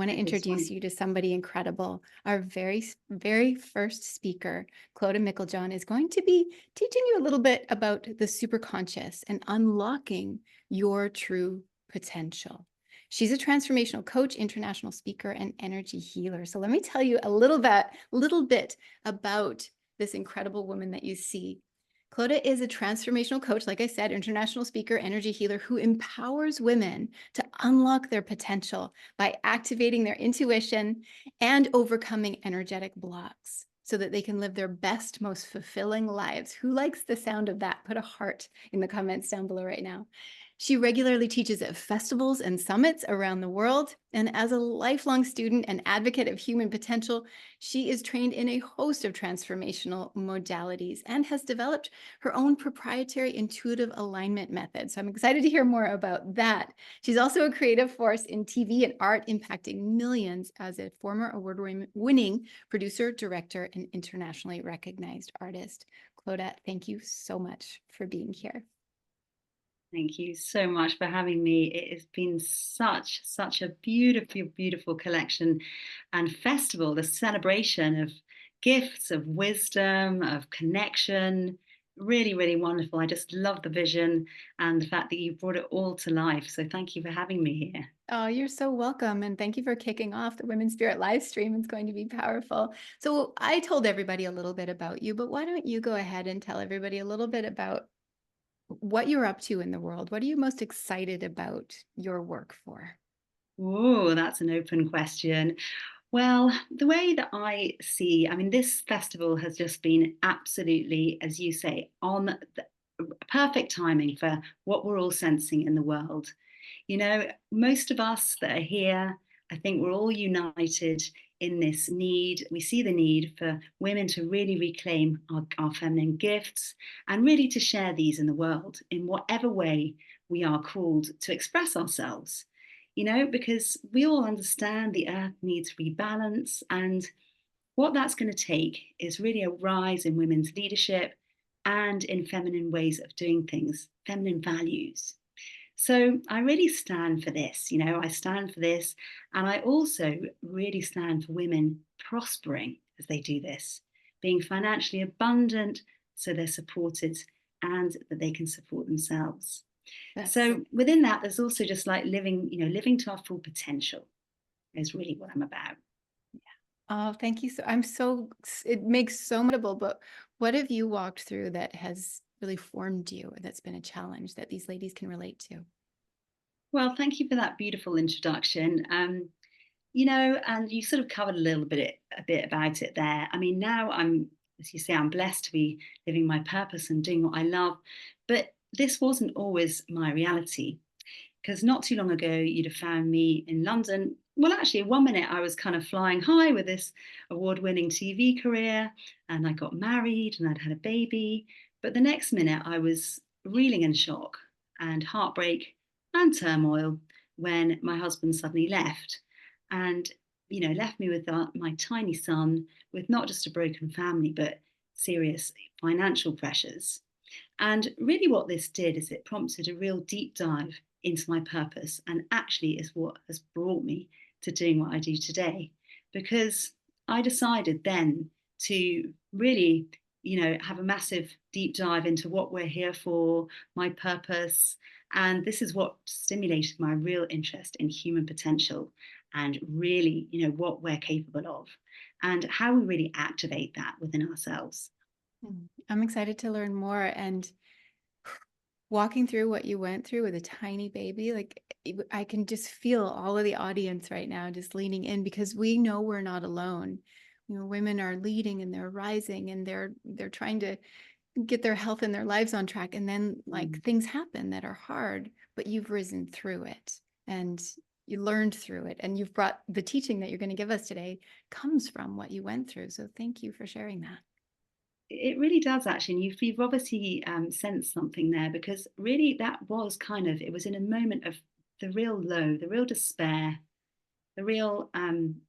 want to introduce you to somebody incredible. Our very first speaker, Clodagh Meiklejohn, is going to be teaching you a little bit about the superconscious and unlocking your true potential. She's a transformational coach, international speaker, and energy healer. So let me tell you a little bit about this incredible woman that you see. Clodagh is a transformational coach, like I said, international speaker, energy healer, who empowers women to unlock their potential by activating their intuition and overcoming energetic blocks so that they can live their best, most fulfilling lives. Who likes the sound of that? Put a heart in the comments down below right now. She regularly teaches at festivals and summits around the world. And as a lifelong student and advocate of human potential, she is trained in a host of transformational modalities and has developed her own proprietary intuitive alignment method. So I'm excited to hear more about that. She's also a creative force in TV and art, impacting millions as a former award-winning producer, director, and internationally recognized artist. Clodagh, thank you so much for being here. Thank you so much for having me. It has been such a beautiful collection and festival, the celebration of gifts, of wisdom, of connection. Really wonderful. I just love the vision and the fact that you brought it all to life. So thank you for having me here. Oh, you're so welcome. And thank you for kicking off the Women's Spirit live stream. It's going to be powerful. So I told everybody a little bit about you, but why don't you go ahead and tell everybody a little bit about what you're up to in the world? What are you most excited about your work for? Oh, that's an open question. Well, the way that I see, I mean, this festival has just been absolutely, as you say, on the perfect timing for what we're all sensing in the world. You know, most of us that are here, I think we're all united in this need. We see the need for women to really reclaim our feminine gifts and really to share these in the world in whatever way we are called to express ourselves. You know, because we all understand the earth needs rebalance, and what that's going to take is really a rise in women's leadership and in feminine ways of doing things, feminine values. So I really stand for this, I stand for this. And I also really stand for women prospering as they do this, being financially abundant so they're supported and that they can support themselves. That's So within that, there's also just like living to our full potential is really what I'm about. Oh, thank you. It makes so much, but what have you walked through that has really formed you, that's been a challenge that these ladies can relate to? Well, thank you for that beautiful introduction. And you sort of covered a bit about it there. I mean, now as you say, I'm blessed to be living my purpose and doing what I love. But this wasn't always my reality, because not too long ago, you'd have found me in London. Well, actually, one minute I was kind of flying high with this award-winning TV career, and I got married and I'd had a baby. But the next minute, I was reeling in shock and heartbreak and turmoil when my husband suddenly left, and left me with my tiny son, with not just a broken family, but serious financial pressures. And really, what this did is it prompted a real deep dive into my purpose, and actually is what has brought me to doing what I do today. Because I decided then to really, have a massive deep dive into what we're here for, my purpose. And this is what stimulated my real interest in human potential and really, what we're capable of and how we really activate that within ourselves. I'm excited to learn more. And walking through what you went through with a tiny baby, like I can just feel all of the audience right now just leaning in, because we know we're not alone. Women are leading and they're rising and they're trying to get their health and their lives on track. And then things happen that are hard, but you've risen through it and you learned through it. And you've brought the teaching that you're going to give us today comes from what you went through. So thank you for sharing that. It really does, actually. And you've obviously sensed something there, because really that was it was in a moment of the real low, the real despair, the real, I mean,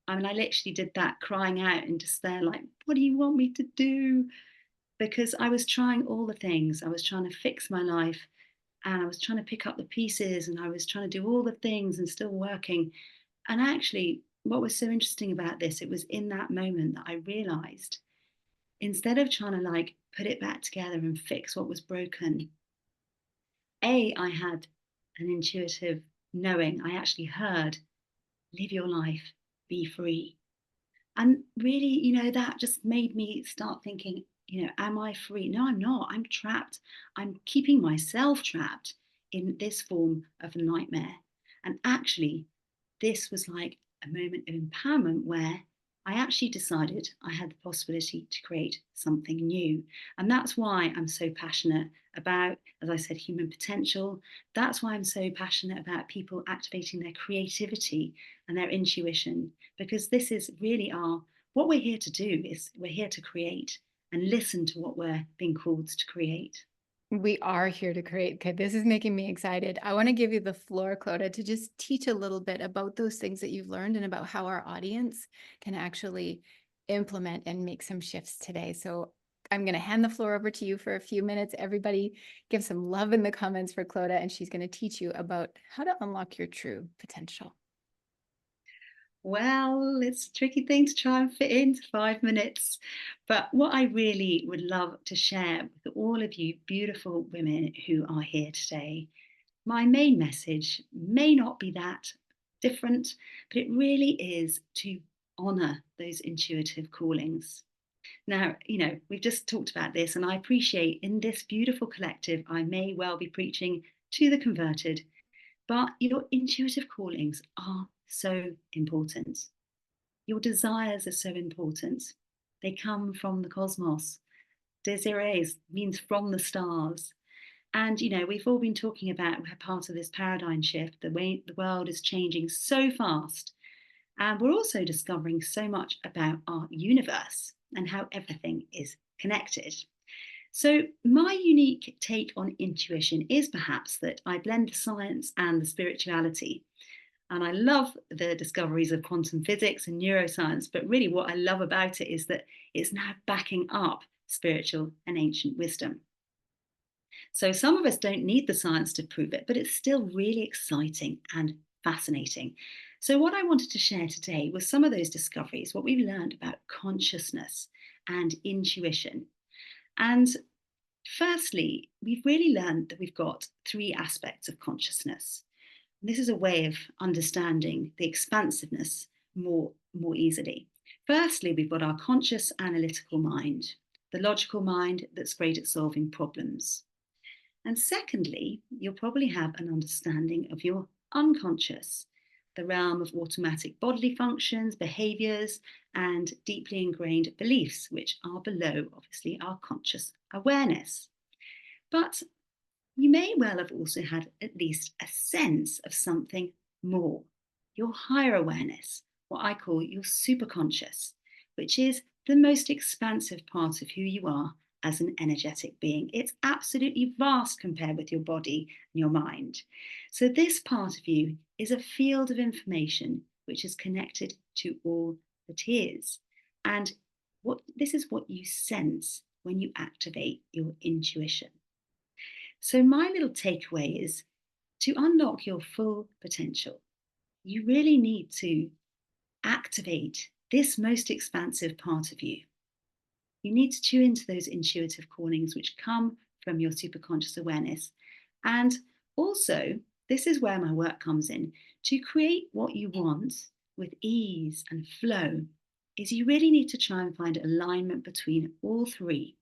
I literally did that crying out in despair, like, what do you want me to do? Because I was trying all the things. I was trying to fix my life, and I was trying to pick up the pieces, and I was trying to do all the things and still working. And actually, what was so interesting about this, it was in that moment that I realized instead of trying to like put it back together and fix what was broken, I had an intuitive knowing. I actually heard, live your life, be free. And really, that just made me start thinking, am I free? No, I'm not. I'm trapped. I'm keeping myself trapped in this form of a nightmare. And actually, this was like a moment of empowerment where I actually decided I had the possibility to create something new. And that's why I'm so passionate about, as I said, human potential. That's why I'm so passionate about people activating their creativity and their intuition, because this is really what we're here to do is we're here to create and listen to what we're being called to create. We are here to create. Okay, this is making me excited. I want to give you the floor, Clodagh, to just teach a little bit about those things that you've learned and about how our audience can actually implement and make some shifts today. So I'm going to hand the floor over to you for a few minutes. Everybody give some love in the comments for Clodagh, and she's going to teach you about how to unlock your true potential. Well, it's a tricky thing to try and fit into 5 minutes. But what I really would love to share with all of you beautiful women who are here today, my main message may not be that different, but it really is to honor those intuitive callings. Now, we've just talked about this, and I appreciate in this beautiful collective, I may well be preaching to the converted, but your intuitive callings are so important. Your desires are so important. They come from the cosmos. Desirees means from the stars. And, we've all been talking about, we're part of this paradigm shift. The way the world is changing so fast. And we're also discovering so much about our universe and how everything is connected. So, my unique take on intuition is perhaps that I blend the science and the spirituality. And I love the discoveries of quantum physics and neuroscience, but really what I love about it is that it's now backing up spiritual and ancient wisdom. So some of us don't need the science to prove it, but it's still really exciting and fascinating. So, what I wanted to share today was some of those discoveries, what we've learned about consciousness and intuition. And firstly, we've really learned that we've got three aspects of consciousness. This is a way of understanding the expansiveness more easily. Firstly, we've got our conscious analytical mind, the logical mind that's great at solving problems. And secondly, you'll probably have an understanding of your unconscious, the realm of automatic bodily functions, behaviors, and deeply ingrained beliefs, which are below, obviously, our conscious awareness. But you may well have also had at least a sense of something more, your higher awareness, what I call your superconscious, which is the most expansive part of who you are as an energetic being. It's absolutely vast compared with your body and your mind. So, this part of you is a field of information which is connected to all that is. And this is what you sense when you activate your intuition. So, my little takeaway is to unlock your full potential, you really need to activate this most expansive part of you. You need to tune into those intuitive callings which come from your superconscious awareness. And also, this is where my work comes in. To create what you want with ease and flow, is you really need to try and find alignment between all three,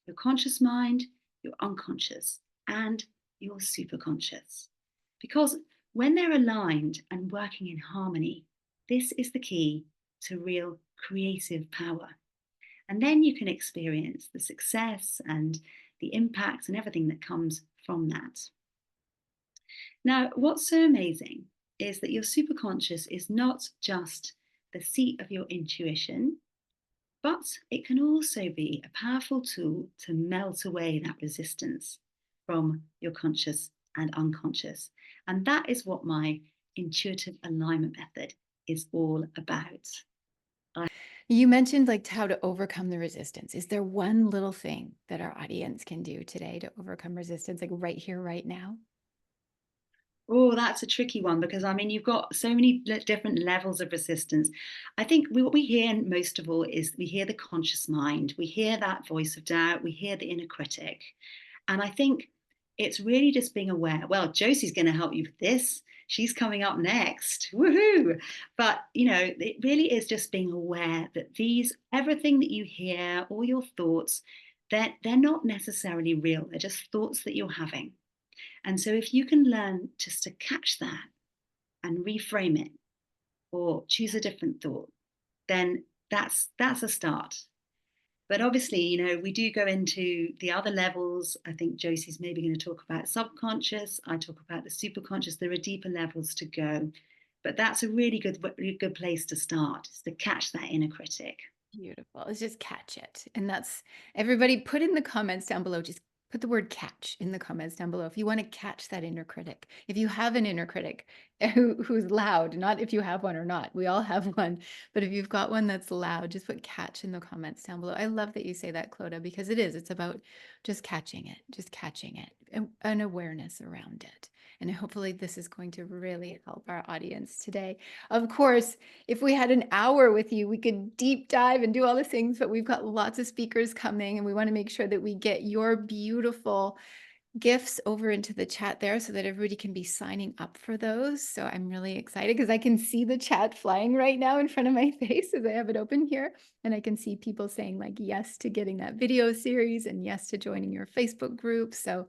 your conscious mind, your unconscious, and your superconscious. Because when they're aligned and working in harmony, this is the key to real creative power. And then you can experience the success and the impact and everything that comes from that. Now, what's so amazing is that your superconscious is not just the seat of your intuition, but it can also be a powerful tool to melt away that resistance from your conscious and unconscious. And that is what my intuitive alignment method is all about. You mentioned like how to overcome the resistance. Is there one little thing that our audience can do today to overcome resistance, like right here, right now? Oh, that's a tricky one because I mean, you've got so many different levels of resistance. I think what we hear most of all is we hear the conscious mind, we hear that voice of doubt, we hear the inner critic. And I think it's really just being aware. Well, Josie's going to help you with this. She's coming up next. Woohoo! But, it really is just being aware that everything that you hear, all your thoughts, they're not necessarily real. They're just thoughts that you're having. And so if you can learn just to catch that and reframe it or choose a different thought, then that's a start. But obviously, we do go into the other levels. I think Josie's maybe going to talk about subconscious. I talk about the superconscious. There are deeper levels to go. But that's a really good place to start, is to catch that inner critic. Beautiful. Let's just catch it. And that's everybody put in the comments down below. Just put the word catch in the comments down below if you want to catch that inner critic. If you have an inner critic who's loud, not if you have one or not. We all have one. But if you've got one that's loud, just put catch in the comments down below. I love that you say that, Clodagh, because it is. It's about just catching it, and an awareness around it. And hopefully this is going to really help our audience today. Of course, if we had an hour with you, we could deep dive and do all the things, but we've got lots of speakers coming and we want to make sure that we get your beautiful gifts over into the chat there so that everybody can be signing up for those. So I'm really excited because I can see the chat flying right now in front of my face as I have it open here. And I can see people saying like yes to getting that video series and yes to joining your Facebook group. So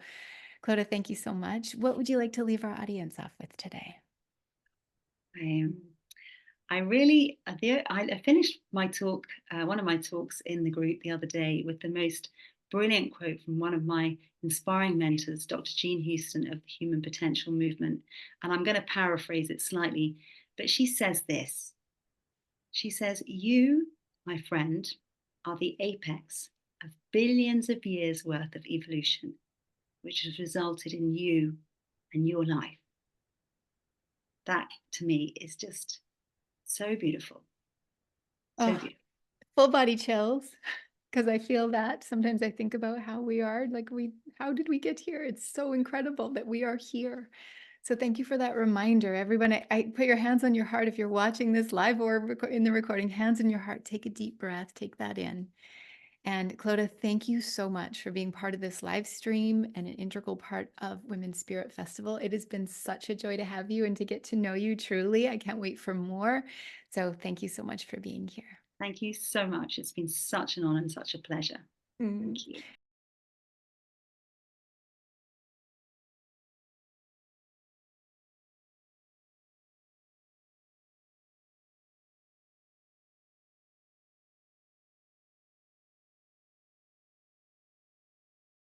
Clodagh, thank you so much. What would you like to leave our audience off with today? Um, I really, I finished my talk, one of my talks in the group the other day with the most brilliant quote from one of my inspiring mentors, Dr. Jean Houston of the Human Potential Movement. And I'm going to paraphrase it slightly, but she says this. She says, "You, my friend, are the apex of billions of years worth of evolution, which has resulted in you and your life." That to me is just so beautiful. So Oh, beautiful. full body chills because I feel that sometimes I think about how we are, like how did we get here? It's so incredible that we are here. So thank you for that reminder. Everyone, I put your hands on your heart if you're watching this live or in the recording, hands in your heart, take a deep breath, take that in. And Clodagh, thank you so much for being part of this live stream and an integral part of Women's Spirit Festival. It has been such a joy to have you and to get to know you truly. I can't wait for more. So thank you so much for being here. Thank you so much. It's been such an honor and such a pleasure. Mm. Thank you.